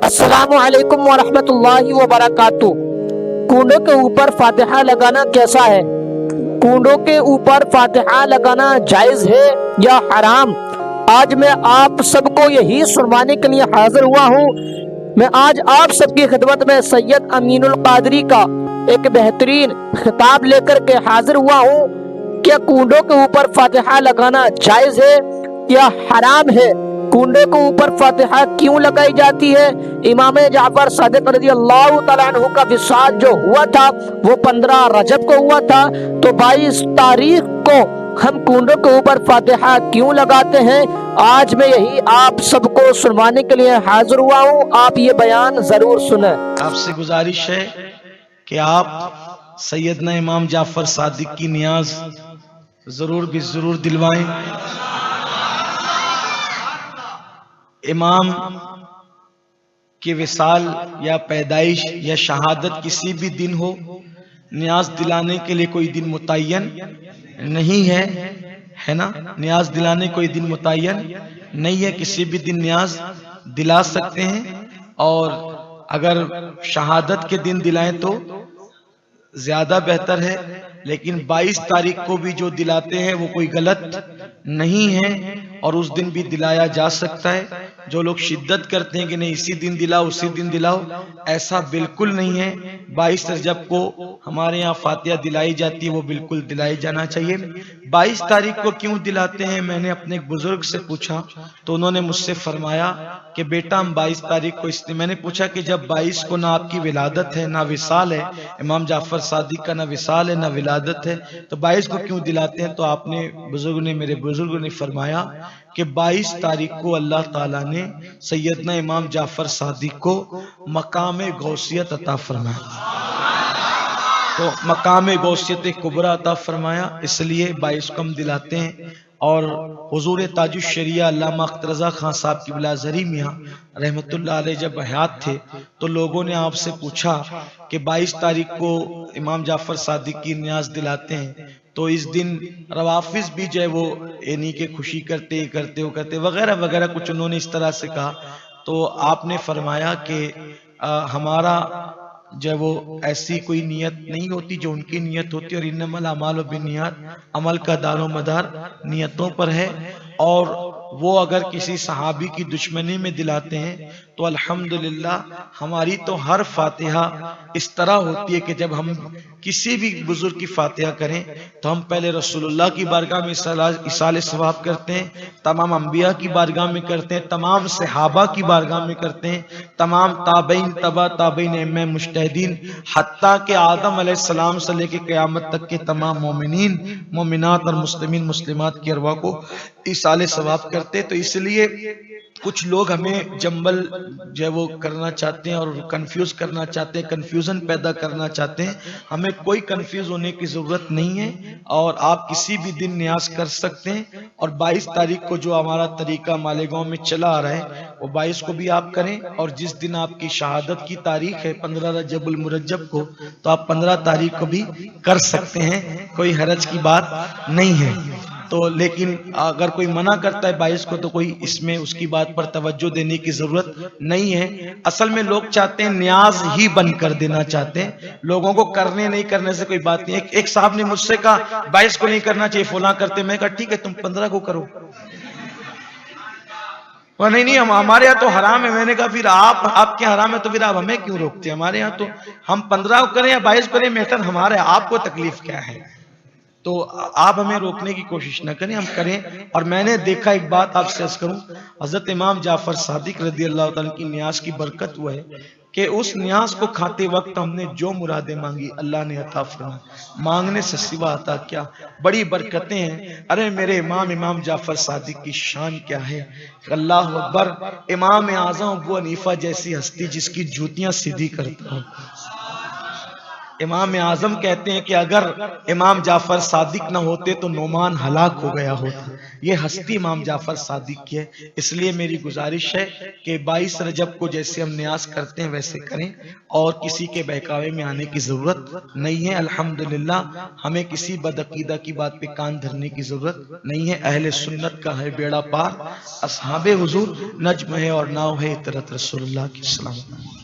अस्सलामुअलैकुम वरहमतुल्लाहि वबरकातुह। कूडों के ऊपर फातिहा लगाना कैसा है? कूडों के ऊपर फातिहा लगाना जायज है या हराम? आज मैं आप सबको यही सुनवाने के लिए हाजिर हुआ हूँ। मैं आज आप सबकी खिदमत में सैयद अमीनुल कादरी का एक बेहतरीन खिताब लेकर के हाजिर हुआ हूँ। क्या कूडों के ऊपर फातिहा लगाना जायज है या हराम है? कूडे के ऊपर फातिहा क्यों लगाई जाती है? इमाम जाफर सादिक रज़ी अल्लाह तआला अन्हु का विसाल जो हुआ था वो 15 रजब को हुआ था, तो 22 तारीख को हम कूडों के ऊपर फातिहा क्यों लगाते हैं? आज मैं यही आप सबको सुनवाने के लिए हाजिर हुआ हूँ। आप ये बयान जरूर सुने। आपसे गुजारिश है कि आप सैयदना इमाम जाफर सादिक की नियाज जरूर दिलवाएं। इमाम के विसाल या पैदाइश या शहादत किसी भी दिन हो, नियाज दिलाने के लिए कोई दिन मुतय्यन नहीं है ना। नियाज दिलाने कोई दिन मुतय्यन नहीं है, किसी भी दिन नियाज दिला सकते हैं। और अगर शहादत के दिन दिलाएं तो ज्यादा बेहतर है, लेकिन 22 तारीख को भी जो दिलाते हैं वो कोई गलत नहीं है और उस दिन भी दिलाया जा सकता है। जो लोग शिद्दत करते हैं कि नहीं इसी दिन दिलाओ उसी दिन दिलाओ, ऐसा बिल्कुल नहीं है। 22 रजब को हमारे यहाँ फातिहा दिलाई जाती है, वो बिल्कुल दिलाई जाना चाहिए। 22 तारीख को क्यों दिलाते हैं, मैंने अपने एक बुजुर्ग से पूछा तो उन्होंने मुझसे फरमाया कि बेटा हम 22 तारीख को इसलिए, मैंने पूछा कि जब 22 को ना आपकी विलादत है ना विसाल है, इमाम जाफर सादिक का ना विसाल है ना विलादत है, तो 22 को क्यों दिलाते हैं? तो आपने मेरे बुजुर्ग ने फरमाया कि 22 तारीख को अल्लाह ताला ने सैयदना इमाम जाफर सादिक को मकाम गौसियत अता फरमाया, तो मकाम गौसियत कुबरा अता फरमाया, इसलिए 22 को हम दिलाते हैं। और हुजूर ताजुश शरिया अल्लामा अख्तर रज़ा खान साहब की बिलाजरी मियाँ रहमतुल्लाह अलैह जब हयात थे तो लोगों ने आपसे पूछा कि 22 तारीख को इमाम जाफर सादिक की नियाज दिलाते हैं, तो इस दिन रवाफिज भी जो है वो यानी कि खुशी करते वगैरह वगैरह कुछ उन्होंने इस तरह से कहा। तो आपने फरमाया कि हमारा जो वो ऐसी कोई नियत नहीं होती जो उनकी नियत होती, और इन्नमल अमालु बिन्नियात, अमल का दारो मदार नियतों पर है। और वो अगर किसी सहाबी की दुश्मनी में दिलाते हैं तो अल्हम्दुलिल्लाह हमारी तो हर फातिहा इस तरह होती है कि जब हम किसी भी बुजुर्ग की फातिहा करें तो हम पहले रसूलुल्लाह की बारगाह में इसाले सवाब करते हैं, तमाम अंबिया की बारगाह में करते हैं, तमाम सहाबा की बारगाह में करते हैं, तमाम ताबईन तबा ताबईन में मुजतहिदीन हत्ता के आदम अलैहिस्सलाम से लेकर क़यामत तक के तमाम मोमिनीन मोमिनात और मुस्लिमीन मुस्लिमात की अरवा को इसाले सवाब करते। तो इसलिए कुछ लोग हमें जंबल जो है वो करना चाहते हैं और कंफ्यूज करना चाहते हैं, कंफ्यूजन पैदा करना चाहते हैं। हमें कोई कंफ्यूज होने की जरूरत नहीं है और आप किसी भी दिन न्यास कर सकते हैं। और 22 तारीख को जो हमारा तरीका मालेगांव में चला आ रहा है वो 22 को भी आप करें, और जिस दिन आपकी शहादत की तारीख है 15 रजबुल मुरज्जब को, तो आप 15 तारीख को भी कर सकते हैं, कोई हरज की बात नहीं है। तो लेकिन अगर कोई मना करता है 22 को तो कोई इसमें उसकी बात पर तवज्जो देने की जरूरत नहीं है। असल में लोग चाहते हैं न्याज ही बंद कर देना चाहते हैं, लोगों को करने नहीं करने से कोई बात नहीं। एक साहब ने मुझसे कहा 22 को नहीं करना चाहिए, फुला करते, मैं कहा ठीक है तुम 15 को करो। वो नहीं हम हमारे यहाँ तो हराम है। मैंने कहा फिर आपके हराम है तो फिर आप हमें क्यों रोकते हैं? हमारे यहाँ तो हम 15 को करें या 22 करें मेहतर हमारे, आपको तकलीफ क्या है? तो आप हमें रोकने की कोशिश न करें, हम करें। और मैंने देखा, एक बात आपसे अर्ज करूं, हजरत इमाम जाफर सादिक रज़ी अल्लाह ताला की नियाज की बरकत हुआ है कि उस नियाज को खाते वक्त हमने जो मुरादें मांगी अल्लाह ने अता फरमाई। मांगने से सिवा अता क्या, बड़ी बरकतें हैं। अरे मेरे इमाम जाफर सादिक की शान क्या है, अल्लाह अकबर। इमाम आज़म अबू हनीफा जैसी हस्ती जिसकी जूतियां सीधी करता हूं, इमाम आजम कहते हैं कि अगर इमाम जाफर सादिक न होते तो नोमान हलाक हो गया होता। ये हस्ती इमाम जाफर सादिक की है। इसलिए मेरी गुजारिश है कि 22 रजब को जैसे हम न्यास करते हैं वैसे करें और किसी के बहकावे में आने की जरूरत नहीं है। अल्हम्दुलिल्लाह हमें किसी बदअकीदा की बात पे कान धरने की जरूरत नहीं है। अहले सुन्नत का है बेड़ा पार, असहाबे हुजूर नज्म है और नाव है इतरत रसूलुल्लाह की सलाम।